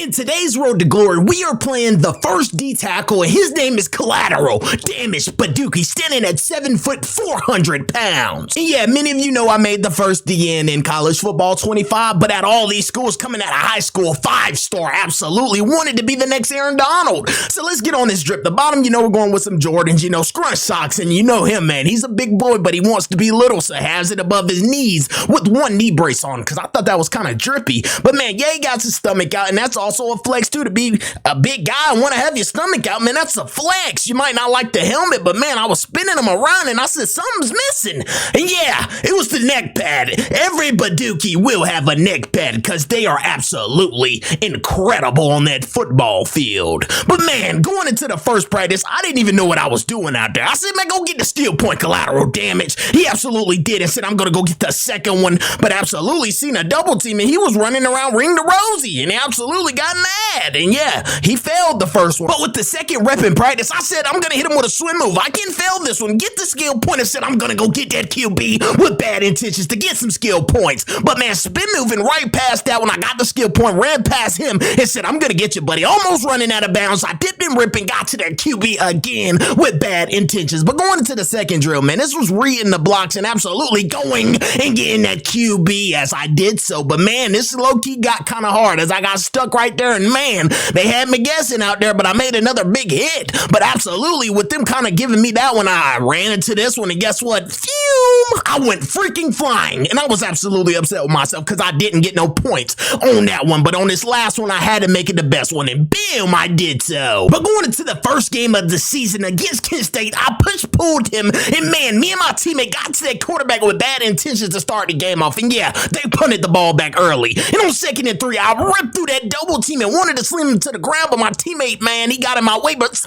In today's Road to Glory, we are playing the first D tackle, and his name is Collateral Damage Badookie, standing at 7 foot 400 pounds. And yeah, many of you know I made the first DN in college football 25, but at all these schools coming out of high school, 5-star, absolutely wanted to be the next Aaron Donald. So let's get on this drip. The bottom, you know, we're going with some Jordans, you know, scrunch socks, and you know him, man. He's a big boy, but he wants to be little, so has it above his knees with one knee brace on, because I thought that was kind of drippy. But man, yeah, he got his stomach out, and that's also a flex too, to be a big guy and want to have your stomach out, man. That's a flex. You might not like the helmet, but man, I was spinning him around and I said something's missing. And yeah, it was the neck pad. Every Badookie will have a neck pad because they are absolutely incredible on that football field. But man, going into the first practice, I didn't even know what I was doing out there. I said, man, go get the steal point Collateral Damage. He absolutely did and said, I'm going to go get the second one, but absolutely seen a double team and he was running around ring to Rosie and he absolutely got mad. And yeah, he failed the first one. But with the second rep in practice, I said, I'm going to hit him with a swim move. I can fail this one. Get the skill point and said, I'm going to go get that QB with bad intentions to get some skill points. But man, spin moving right past that when I got the skill point, ran past him and said, I'm going to get you, buddy. Almost running out of bounds. I dipped and ripped and got to that QB again with bad intentions. But going into the second drill, man, this was reading the blocks and absolutely going and getting that QB as I did so. But man, this low-key got kind of hard as I got stuck right there. And man, they had me guessing out there, but I made another big hit. But absolutely, with them kind of giving me that one, I ran into this one. And guess what? Phew! I went freaking flying. And I was absolutely upset with myself because I didn't get no points on that one. But on this last one, I had to make it the best one. And bam, I did so. But going into the first game of the season against Kent State, I pulled him. And man, me and my teammate got to that quarterback with bad intentions to start the game off. And yeah, they punted the ball back early. And on 2nd and 3, I ripped through that double team and wanted to slam him to the ground. But my teammate, man, he got in my way. But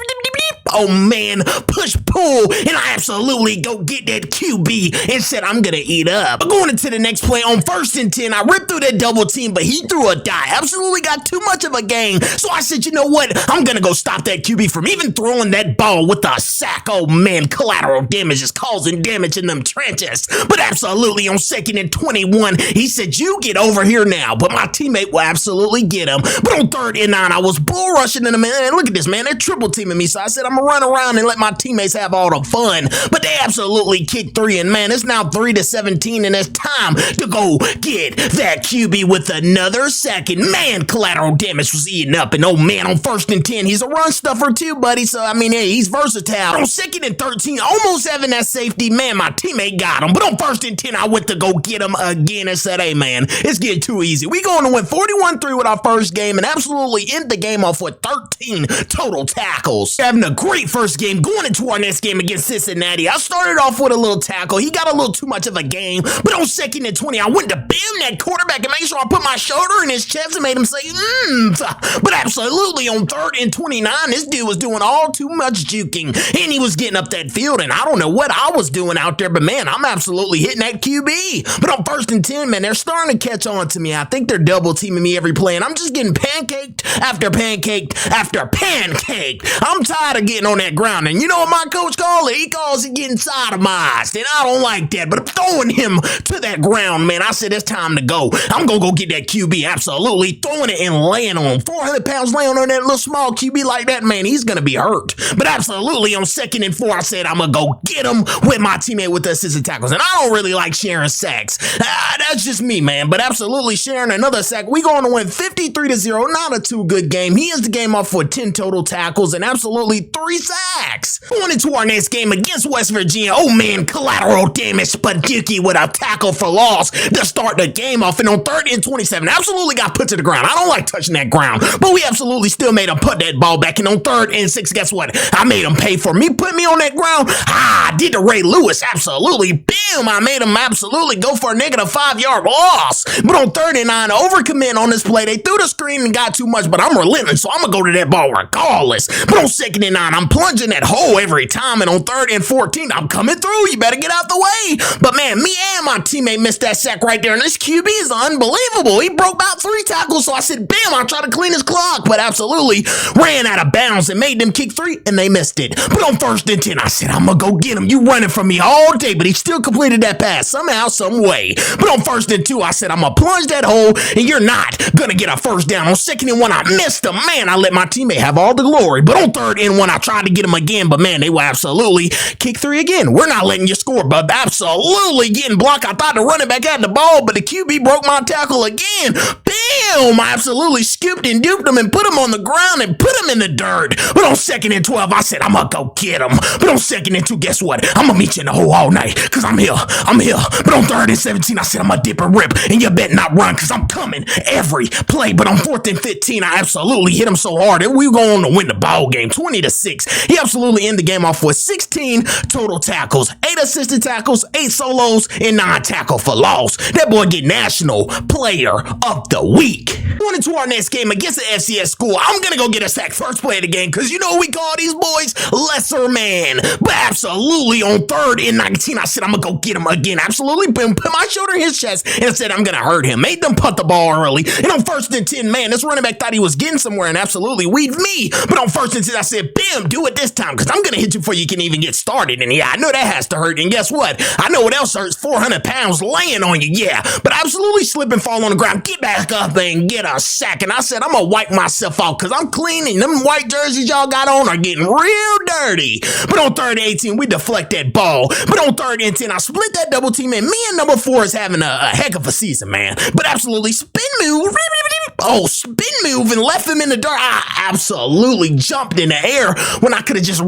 oh man, push pull. And I absolutely go get that QB and said, I'm going to eat up. But going into the next play on 1st and 10, I ripped through that double team, but he threw a die. Absolutely got too much of a gain. So I said, you know what? I'm going to go stop that QB from even throwing that ball with a sack. Oh man, Collateral Damage is causing damage in them trenches. But absolutely on 2nd and 21, he said, you get over here now. But my teammate will absolutely get him. But on 3rd and 9, I was bull rushing in them. And look at this, man. They're triple teaming me. So I said, I'm going to run around and let my teammates have all the fun. But they absolutely kicked 3. And man, it's now 3-17. And it's time to go get that QB with another second. Man, Collateral Damage was eating up. And oh man, on 1st and 10, he's a run stuffer too, buddy. So I mean, hey, he's versatile. On 2nd and 13, almost having that safety. Man, my teammate got him. But on 1st and 10, I went to go get him again and said, hey man, it's getting too easy. We going to win 41-3 with our first game and absolutely end the game off with 13 total tackles. Having a great first game. Going into our next game against Cincinnati, I started off with a little tackle. He got a little too much of a game. But on 2nd and 20, I went to bam that quarterback and make sure I put my shoulder in his chest and made him say, But absolutely on 3rd and 29, this dude was doing all too much juking. And he was getting up that field. And I don't know what I was doing out there, but man, I'm absolutely hitting that QB. But on 1st and 10, man, they're starting to catch on to me. I think they're double teaming me every play. And I'm just getting pancaked after pancaked after pancaked. I'm tired of getting on that ground. And you know what my coach calls it? He calls it getting sodomized. And I don't like that. But I'm throwing him to that ground, man. I said, it's time to go. I'm going to go get that QB. Absolutely throwing it and laying on him. 400 pounds laying on that little small QB like that, man, he's going to be hurt. But absolutely on 2nd and 4, I said, I'm going to go get him with my teammate with the assistant tackles. And I don't really like sharing sacks. That's just me, man. But absolutely sharing another sack. We going to win 53-0. Not a too good game. He ends the game off with 10 total tackles and absolutely 3 sacks. Going into our next game against West Virginia. Oh man, Collateral Damage Badookie with a tackle for loss to start the game off. And on 3rd and 27, absolutely got put to the ground. I don't like touching that ground, but we absolutely still made him put that ball back. And on 3rd and 6, guess what? I made him pay for me, put me on that ground. I did the Ray Lewis. Absolutely. Bam. I made him absolutely go for a -5-yard loss. But on 3rd and 9, overcommit on this play. They threw the screen and got too much, but I'm relentless, so I'm going to go to that ball regardless. But on 2nd and 9, I I'm plunging that hole every time, and on 3rd and 14, I'm coming through. You better get out the way. But man, me and my teammate missed that sack right there, and this QB is unbelievable. He broke about 3 tackles, so I said, bam, I'll try to clean his clock, but absolutely ran out of bounds and made them kick 3, and they missed it. But on 1st and 10, I said, I'm gonna go get him. You running from me all day, but he still completed that pass somehow, some way. But on 1st and 2, I said, I'm gonna plunge that hole, and you're not gonna get a first down. On 2nd and 1, I missed him. Man, I let my teammate have all the glory. But on 3rd and 1, I tried to get him again, but man, they will absolutely kick 3 again. We're not letting you score, but absolutely getting blocked. I thought the running back had the ball, but the QB broke my tackle again. Bam! I absolutely scooped and duped him and put him on the ground and put him in the dirt. But on 2nd and 12, I said, I'm gonna go get him. But on 2nd and 2, guess what? I'm gonna meet you in the hole all night, because I'm here. But on 3rd and 17, I said, I'm gonna dip and rip, and you better not run, because I'm coming every play. But on 4th and 15, I absolutely hit him so hard that we were going to win the ball game, 20-6. He absolutely ended the game off with 16 total tackles, 8 assisted tackles, 8 solos, and 9 tackle for loss. That boy get National Player of the Week. Going into our next game against the FCS school, I'm gonna go get a sack first play of the game, because you know what we call these boys? Lesser man. But absolutely on 3rd and 19, I said, I'm gonna go get him again. Absolutely put my shoulder in his chest and said, I'm gonna hurt him. Made them punt the ball early. And on 1st and 10, man, this running back thought he was getting somewhere and absolutely weaved me. But on 1st and 10, I said, bam, do it this time, because I'm gonna hit you before you can even get started. And yeah, I know that has to hurt. And guess what? I know what else hurts. 400 pounds laying on you. Yeah, but absolutely slip and fall on the ground. Get back up and get a sack. And I said, I'm gonna wipe myself out, because I'm clean, and them white jerseys y'all got on are getting real dirty. But on 3rd and 18, we deflect that ball. But on 3rd and 10, I split that double team, and me and number 4 is having a heck of a season, man. But absolutely spin move. Oh, spin move and left him in the dirt. I absolutely jumped in the air when I could have just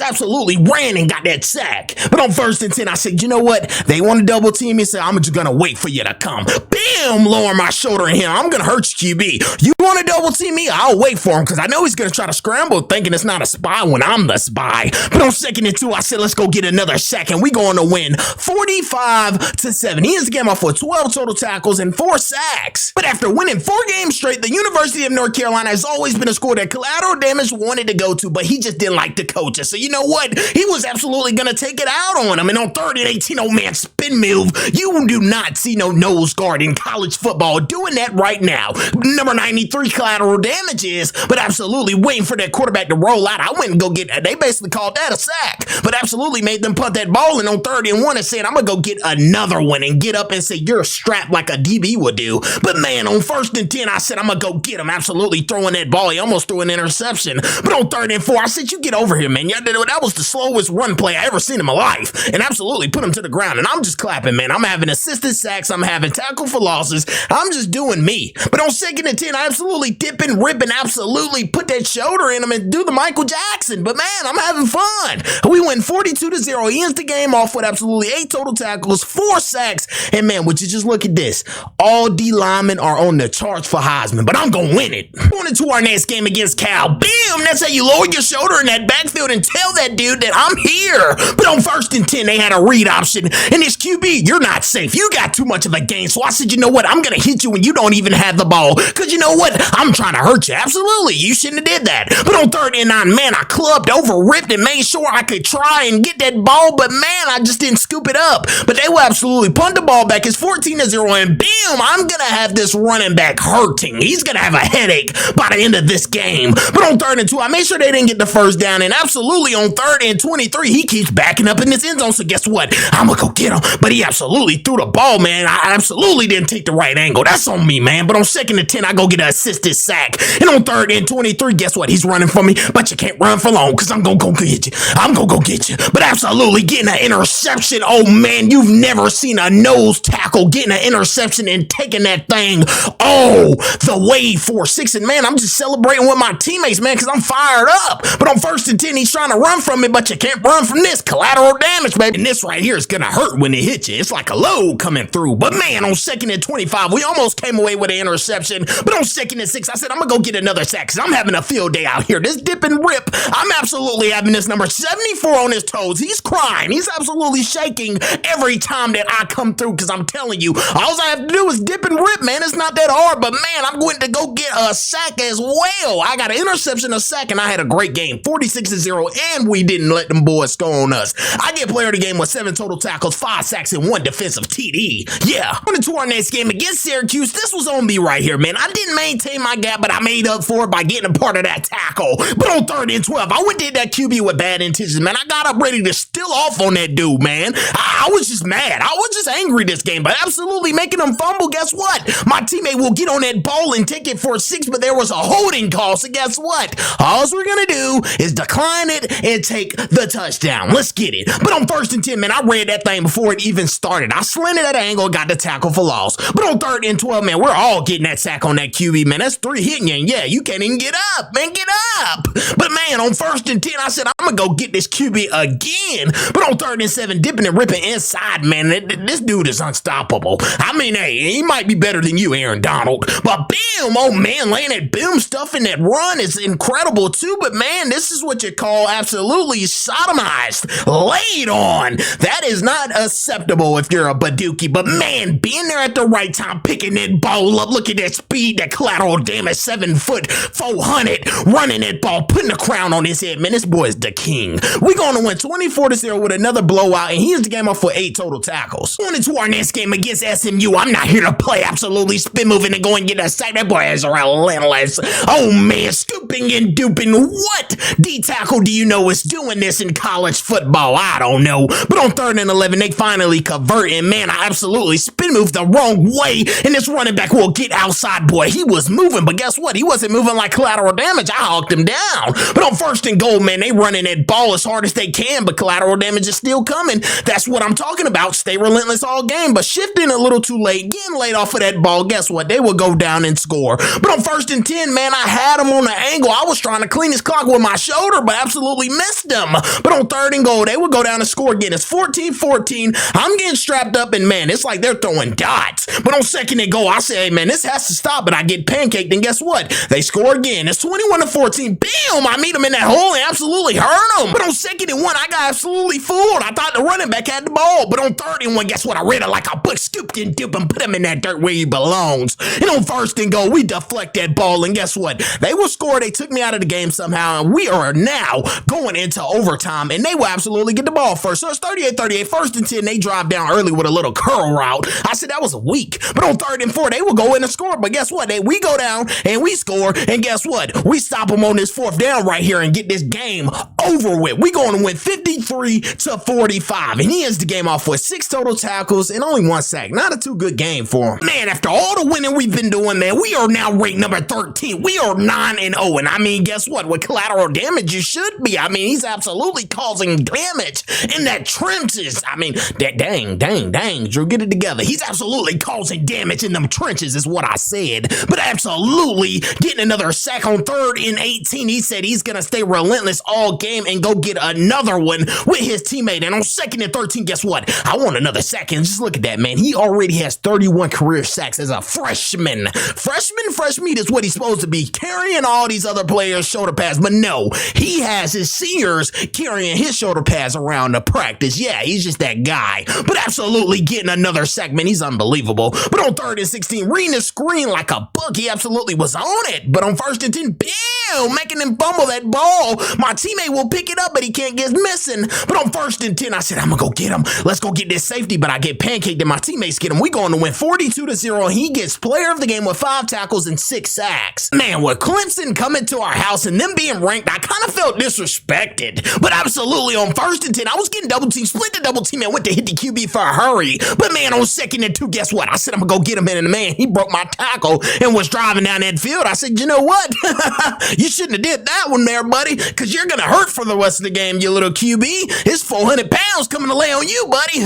absolutely ran and got that sack. But on 1st and 10, I said, you know what? They want to double team me, so I'm just gonna wait for you to come. Bam! Lower my shoulder in here. I'm gonna hurt you, QB. You want to double team me? I'll wait for him, because I know he's gonna try to scramble, thinking it's not a spy when I'm the spy. But on 2nd and 2, I said, let's go get another sack, and we going to win 45-7. He ends the game off with 12 total tackles and 4 sacks. But after winning 4 games straight, the University of North Carolina has always been a school that Collateral Damage wanted to go to, but he just didn't like the coaches. So you know what? He was absolutely going to take it out on him. And on 3rd and 18, oh man, spin move. You do not see no nose guard in college football doing that right now. Number 93 Collateral Damage is, but absolutely waiting for that quarterback to roll out. I went and go get, they basically called that a sack, but absolutely made them punt that ball. And on 3rd and 1 and said, I'm going to go get another one and get up and say, you're strapped like a DB would do. But man, on 1st and 10, I said, I'm going to go get him. Absolutely throwing that ball. He almost threw an interception. But on 3rd and 4, I said, you get over here, man. That was the slowest run play I ever seen in my life. And absolutely put him to the ground. And I'm just clapping, man. I'm having assisted sacks. I'm having tackle for losses. I'm just doing me. But on 2nd and 10, I absolutely dip and rip and absolutely put that shoulder in him and do the Michael Jackson. But man, I'm having fun. We win 42-0. He ends the game off with absolutely 8 total tackles, 4 sacks. And man, would you just look at this? All D linemen are on the charts for Heisman, but I'm going to win it. Going into our next game against Cal. Bam! That's how you lower your shoulder in that backfield and tell that dude that I'm here. But on 1st and 10, they had a read option. And this QB, you're not safe. You got too much of a gain. So I said, you know what? I'm going to hit you when you don't even have the ball. Because you know what? I'm trying to hurt you. Absolutely. You shouldn't have did that. But on 3rd and 9, man, I clubbed over, ripped, and made sure I could try and get that ball. But man, I just didn't scoop it up. But they will absolutely punt the ball back. It's 14-0. And bam, I'm going to have this running back hurting. He's going to have a headache by the end of this game. But on 3rd and 2, I made sure they didn't get the first down. And absolutely on 3rd and 23, he keeps backing up in this end zone. So guess what? I'm going to go get him. But he absolutely threw the ball, man. I absolutely didn't take the right angle. That's on me, man. But on 2nd and 10, I go get an assisted sack. And on 3rd and 23, guess what? He's running for me. But you can't run for long, because I'm going to go get you. I'm going to go get you. But absolutely getting an interception. Oh, man, you've never seen a nose tackle getting an interception and taking that thing the way for 6. And man, I'm just celebrating with my teammates, man, because I'm fired up. But on 1st and 10, he's trying to run from me, but you can't run from this. Collateral damage, baby. And this right here is going to hurt when it hits you. It's like a load coming through. But man, on 2nd and 25, we almost came away with an interception. But on 2nd and 6, I said, I'm going to go get another sack, because I'm having a field day out here. This dip and rip, I'm absolutely having this number 74 on his toes. He's crying. He's absolutely shaking every time that I come through, because I'm telling you, all I have to do is dip and rip, man. It's not that hard. hard, but man, I'm going to go get a sack as well. I got an interception, a sack, and I had a great game, 46-0, and we didn't let them boys score on us. I get player of the game with 7 total tackles, 5 sacks, and 1 defensive TD. Yeah, on to our next game against Syracuse. This was on me right here, man. I didn't maintain my gap, but I made up for it by getting a part of that tackle. But on 3rd and 12, I went to hit that QB with bad intentions, man. I got up ready to steal off on that dude, man. I was just mad. I was just angry this game, but absolutely making them fumble. Guess what? My teammate will get on that ball and take it for a 6, but there was a holding call. So guess what? All we're going to do is decline it and take the touchdown. Let's get it. But on 1st and 10, man, I read that thing before it even started. I slanted at an angle and got the tackle for loss. But on 3rd and 12, man, we're all getting that sack on that QB, man. That's 3 hitting you, and yeah, you can't even get up, man. Get up. But man, on 1st and 10, I said, I'm going to go get this QB again. But on 3rd and 7, dipping and ripping inside, man, this dude is unstoppable. I mean, hey, he might be better than you, Aaron Donald. But bam, oh man, laying that boom stuff in that run is incredible too. But man, this is what you call absolutely sodomized, laid on. That is not acceptable if you're a Badookie. But man, being there at the right time, picking that ball up, look at that speed, that collateral damage, 7 foot, 400, running that ball, putting the crown on his head. Man, this boy is the king. We're going to win 24-0 with another blowout, and here's the game off for 8 total tackles. On into our next game against SMU. I'm not here to play absolutely spin moving and go and get a sack. That boy is relentless. Oh man, scooping and duping. What D tackle do you know is doing this in college football? I don't know. But on 3rd and 11, they finally convert, and man, I absolutely spin moved the wrong way, and this running back will get outside. Boy, he was moving, but guess what? He wasn't moving like collateral damage. I hawked him down. But on 1st and goal, man, they running that ball as hard as they can, but collateral damage is still coming. That's what I'm talking about. Stay relentless all game, but shifting a little too late, getting laid off of that ball. Guess what? They will go down and score. But on 1st and 10, man, I had him on the angle. I was trying to clean his clock with my shoulder, but absolutely missed him. But on 3rd and goal, they would go down and score again. It's 14-14. I'm getting strapped up, and man, it's like they're throwing dots. But on 2nd and goal, I say, hey, man, this has to stop, but I get pancaked, and guess what? They score again. It's 21-14. Bam! I meet him in that hole and absolutely hurt him. But on 2nd and 1, I got absolutely fooled. I thought the running back had the ball. But on 3rd and 1, guess what? I read it like a book, scooped and duped and put him in that dirt where he belongs. And on 1st and goal, we deflect that ball, and guess what? They will score. They took me out of the game somehow, and we are now going into overtime, and they will absolutely get the ball first. So it's 38-38, 1st and 10. They drive down early with a little curl route. I said that was weak. But on 3rd and 4, they will go in and score. But guess what? We go down and we score, and guess what? We stop them on this 4th down right here and get this game over with. We're going to win 53-45, and he ends the game off with 6 total tackles and only 1 sack. Not a too good game for him. Man, after all the winning we've been doing, man, we are now ranked number 13. We are 9-0, and I mean, guess what? With collateral damage, you should be. I mean, he's absolutely causing damage in that trenches. I mean, that dang, Drew, get it together. He's absolutely causing damage in them trenches is what I said. But absolutely getting another sack on 3rd and 18. He said he's going to stay relentless all game and go get another one with his teammate. And on 2nd and 13, guess what? I want another sack. And just look at that, man. He already has 31 career sacks as a freshman. Fresh meat is what he's supposed to be, carrying all these other players' shoulder pads. But no, he has his seniors carrying his shoulder pads around to practice. Yeah, he's just that guy. But absolutely getting another sack, man. He's unbelievable. But on 3rd and 16, reading the screen like a book, he absolutely was on it. But on 1st and 10, bam, making him fumble that ball. My teammate will pick it up, but he can't get missing. But on 1st and 10, I said, I'm going to go get him. Let's go get this safety. But I get pancaked and my teammates get him. We going to win 42-0. He gets player of the game with 5 tackles and 6 sacks. Man, with Clemson coming to our house and them being ranked, I kind of felt disrespected. But absolutely on 1st and 10, I was getting double team, split the double team, and went to hit the QB for a hurry. But man, on 2nd and 2, guess what? I said, I'm going to go get him, and the man, he broke my tackle and was driving down that field. I said, you know what? You shouldn't have did that one there, buddy, because you're going to hurt for the rest of the game, you little QB. It's 400 pounds coming to lay on you, buddy.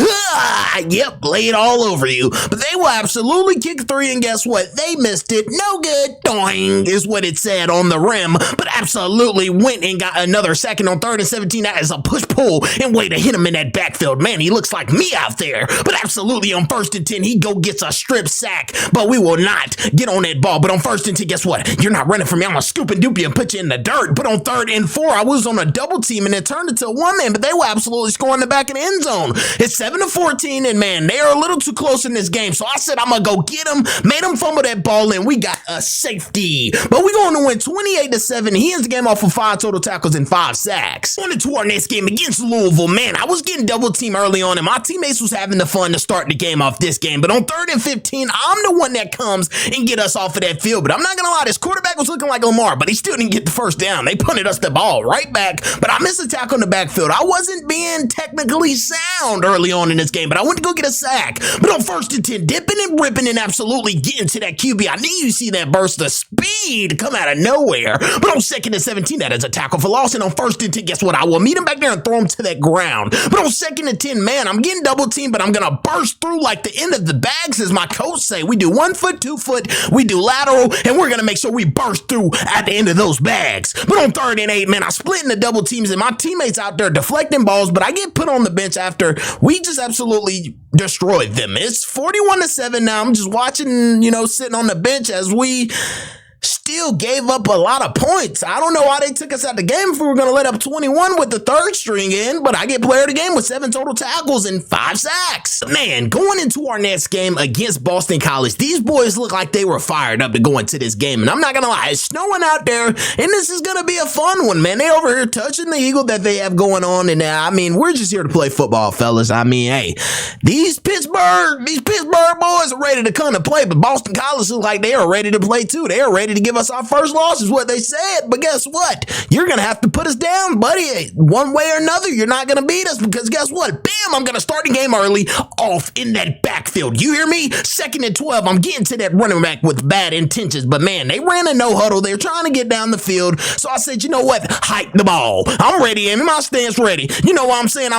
Yep, lay it all over you. But they will absolutely kick 3, and guess what? They missed it. No good. Doing is what it said on the rim, but absolutely went and got another second on 3rd and 17. That is a push-pull and way to hit him in that backfield. Man, he looks like me out there. But absolutely on 1st and 10, he go gets a strip sack, but we will not get on that ball. But on 1st and 10, guess what? You're not running from me. I'm going to scoop and dupe you you and put you in the dirt. But on 3rd and 4, I was on a double team and it turned into a one-man, but they were absolutely scoring the back of the end zone. It's 7-14, and man, they are a little too close in this game. So I said, I'm going to go get them, made them fumble that ball, and we got a safety. But we're going to win 28-7. He ends the game off with 5 total tackles and 5 sacks. On to our next game against Louisville. Man, I was getting double team early on, and my teammates was having the fun to start the game off this game. But on 3rd and 15, I'm the one that comes and get us off of that field. But I'm not going to lie, this quarterback was looking like Lamar, but he still didn't get the first down. They punted us the ball right back, but I missed a tackle in the backfield. I wasn't being technically sound early on in this game, but I went to go get a sack. But on 1st and 10, dipping and ripping and absolutely getting to that QB. I knew you see that burst of speed come out of nowhere. But on 2nd and 17, that is a tackle for loss. And on 1st and 10, guess what? I will meet him back there and throw him to that ground. But on 2nd and 10, man, I'm getting double teamed, but I'm going to burst through like the end of the bags, as my coach say. We do 1 foot, 2 foot, we do lateral, and we're going to make sure we burst through at the end of those bags. But on 3rd and 8, man, I split into double teams, and my teammates out there deflecting balls, but I get put on the bench after we just absolutely destroyed them. It's 41-7 now. I'm just watching, sitting on the bench as we still gave up a lot of points. I don't know why they took us out the game if we were going to let up 21 with the 3rd string in, but I get player of the game with 7 total tackles and 5 sacks. Man, going into our next game against Boston College, these boys look like they were fired up to go into this game, and I'm not going to lie, it's snowing out there, and this is going to be a fun one, man. They over here touching the eagle that they have going on, and we're just here to play football, fellas. Hey, these Pittsburgh boys are ready to come to play, but Boston College look like they are ready to play too. They are ready to give us our first loss, is what they said. But guess what? You're going to have to put us down, buddy. One way or another, you're not going to beat us, because guess what? Bam, I'm going to start the game early off in that backfield. You hear me? 2nd and 12, I'm getting to that running back with bad intentions. But man, they ran a no huddle. They're trying to get down the field. So I said, you know what? Hike the ball. I'm ready, and my stance ready. You know what I'm saying?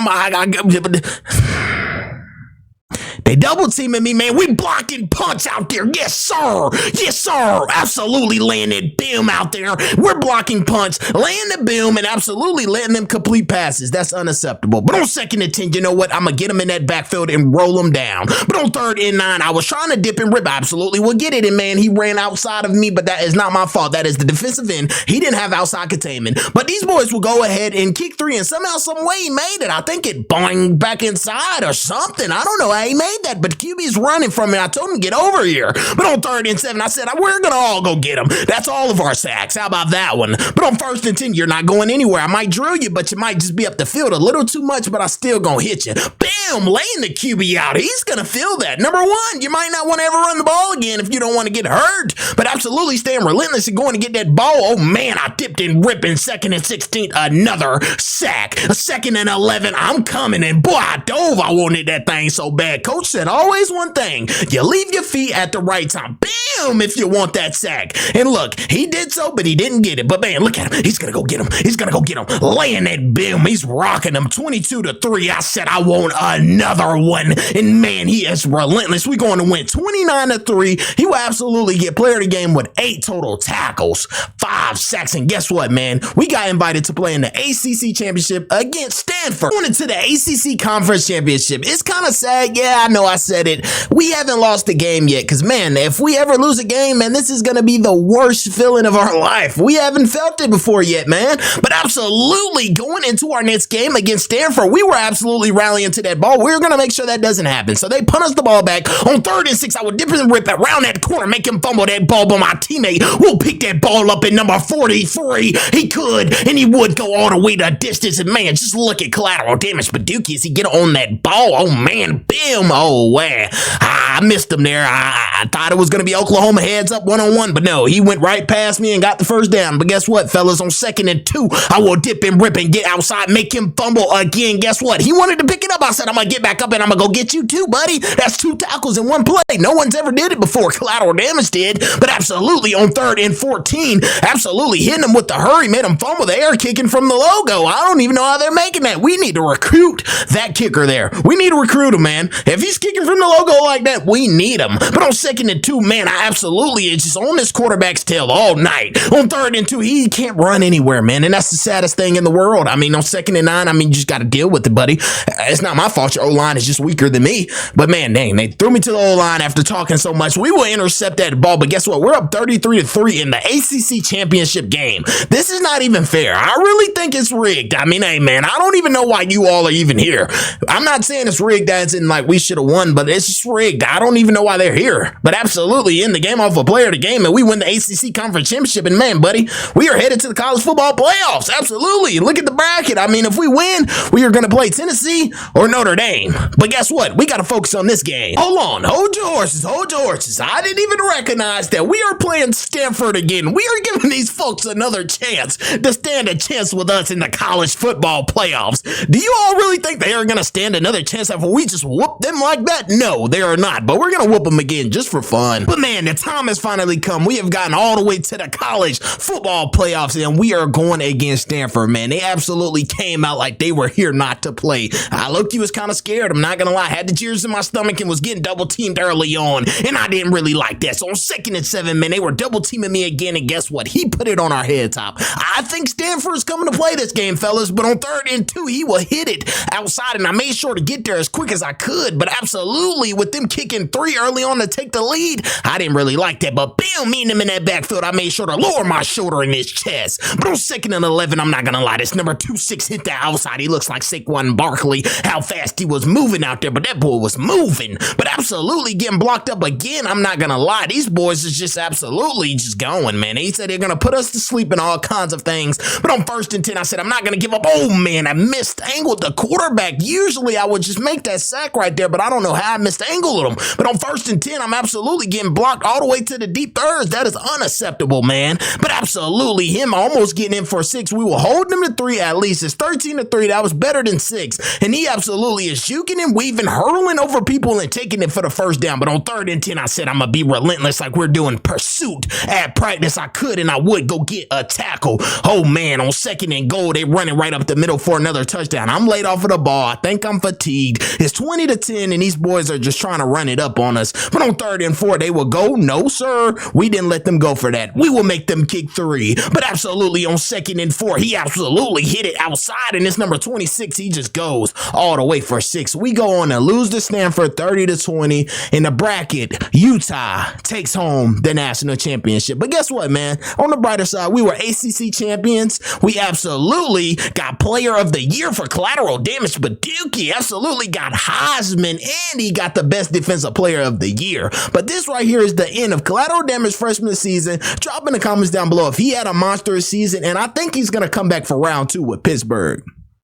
They double teaming me, man. We blocking punch out there. Yes, sir. Yes, sir. Absolutely laying that boom out there. We're blocking punch, laying the boom, and absolutely letting them complete passes. That's unacceptable. But on 2nd and 10, you know what? I'm going to get them in that backfield and roll them down. But on 3rd and 9, I was trying to dip and rip. I absolutely will get it. And man, he ran outside of me, but that is not my fault. That is the defensive end. He didn't have outside containment. But these boys will go ahead and kick 3, and somehow, some way he made it. I think it boinged back inside or something. I don't know how he made that, but QB's running from it. I told him, get over here. But on 3rd and 7, I said, we're going to all go get him. That's all of our sacks. How about that one? But on 1st and 10, you're not going anywhere. I might drill you, but you might just be up the field a little too much, but I still going to hit you. Bam, laying the QB out. He's going to feel that. Number 1, you might not want to ever run the ball again if you don't want to get hurt, but absolutely staying relentless and going to get that ball. Oh man, I dipped and ripping. 2nd and 16, another sack. 2nd and 11, I'm coming, and boy, I dove. I wanted that thing so bad. Coach said, always one thing, you leave your feet at the right time. Bam, if you want that sack. And look, he did so, but he didn't get it. But man, look at him. He's going to go get him. He's going to go get him. Laying that boom. He's rocking him 22-3. I said, I want another one. And man, he is relentless. We're going to win 29-3. He will absolutely get player of the game with 8 total tackles, 5 sacks. And guess what, man? We got invited to play in the ACC Championship against Stanford. Going into the ACC Conference Championship. It's kind of sad. Yeah, I know I said it. We haven't lost a game yet, because man, if we ever lose a game, man, this is going to be the worst feeling of our life. We haven't felt it before yet, man. But absolutely, going into our next game against Stanford, we were absolutely rallying to that ball. We were going to make sure that doesn't happen. So they punt us the ball back. On 3rd and 6, I would dip and rip around that corner, make him fumble that ball, but my teammate will pick that ball up in number 43. He could, and he would go all the way the distance. And man, just look at collateral damage Badookie as he get on that ball. Oh man, bam. Oh, wow. I missed him there. I thought it was going to be Oklahoma heads up 1-on-1, but no, he went right past me and got the first down. But guess what, fellas? On 2nd and 2, I will dip and rip and get outside, make him fumble again. Guess what? He wanted to pick it up. I said, I'm going to get back up and I'm going to go get you too, buddy. That's 2 tackles in 1 play. No one's ever did it before. Collateral damage did, but absolutely on 3rd and 14, absolutely hitting him with the hurry, made him fumble the air kicking from the logo. I don't even know how they're making that. We need to recruit that kicker there. We need to recruit him, man. If he's he's kicking from the logo like that, we need him. But on 2nd and 2, man, I absolutely is just on this quarterback's tail all night. On 3rd and 2, he can't run anywhere, man, and that's the saddest thing in the world. I mean, on 2nd and 9, I mean, you just got to deal with it, buddy. It's not my fault. Your O-line is just weaker than me. But man, dang, they threw me to the O-line after talking so much. We will intercept that ball, but guess what? We're up 33-3 in the ACC Championship game. This is not even fair. I really think it's rigged. I mean, hey, man, I don't even know why you all are even here. I'm not saying it's rigged as in like we should have won, but it's just rigged. I don't even know why they're here. But absolutely, in the game off a player of the game, and we win the ACC Conference Championship, and man, buddy, we are headed to the college football playoffs. Absolutely. Look at the bracket. I mean, if we win, we are going to play Tennessee or Notre Dame. But guess what? We got to focus on this game. Hold on. Hold your horses. Hold your horses. I didn't even recognize that we are playing Stanford again. We are giving these folks another chance to stand a chance with us in the college football playoffs. Do you all really think they are going to stand another chance after we just whoop them like that? No, they are not. But we're going to whoop them again just for fun. But man, the time has finally come. We have gotten all the way to the college football playoffs, and we are going against Stanford, man. They absolutely came out like they were here not to play. Loki was kind of scared. I'm not going to lie. I had the jeers in my stomach and was getting double teamed early on, and I didn't really like that. So on 2nd and 7, man, they were double teaming me again, and guess what? He put it on our head top. I think Stanford's coming to play this game, fellas, but on 3rd and 2, he will hit it outside, and I made sure to get there as quick as I could, but absolutely, with them kicking 3 early on to take the lead, I didn't really like that, but bam, me and him in that backfield, I made sure to lower my shoulder in his chest. But on 2nd and 11, I'm not gonna lie, this number 26 hit the outside. He looks like Saquon Barkley, how fast he was moving out there, but that boy was moving, but absolutely getting blocked up again. I'm not gonna lie, these boys is just absolutely just going, man. He said they're gonna put us to sleep and all kinds of things, but on 1st and 10, I said I'm not gonna give up. Oh man, I missed angled the quarterback. Usually I would just make that sack right there, but I don't know how I missed angled him. But on 1st and 10, I'm absolutely getting blocked all the way to the deep thirds. That is unacceptable, man. But absolutely, him almost getting in for 6. We will hold him to 3 at least. It's 13-3. That was better than 6. And he absolutely is juking and weaving, hurling over people and taking it for the first down. But on 3rd and 10, I said I'm going to be relentless like we're doing pursuit at practice. I could and I would go get a tackle. Oh, man, on 2nd and goal, they running right up the middle for another touchdown. I'm laid off of the ball. I think I'm fatigued. It's 20-10, and these boys are just trying to run it up on us. But on 3rd and 4, they will go. No, sir. We didn't let them go for that. We will make them kick 3. But absolutely on 2nd and 4, he absolutely hit it outside, and this number 26, he just goes all the way for 6. We go on to lose to Stanford 30-20. In the bracket, Utah takes home the national championship. But guess what, man? On the brighter side, we were ACC champions. We absolutely got player of the year for Collateral Damage Badookie. Absolutely got Heisman, and he got the best defensive player of the year. But this right here is the end of Collateral Damage freshman season. Drop in the comments down below if he had a monstrous season, and I think he's going to come back for round 2 with Pittsburgh.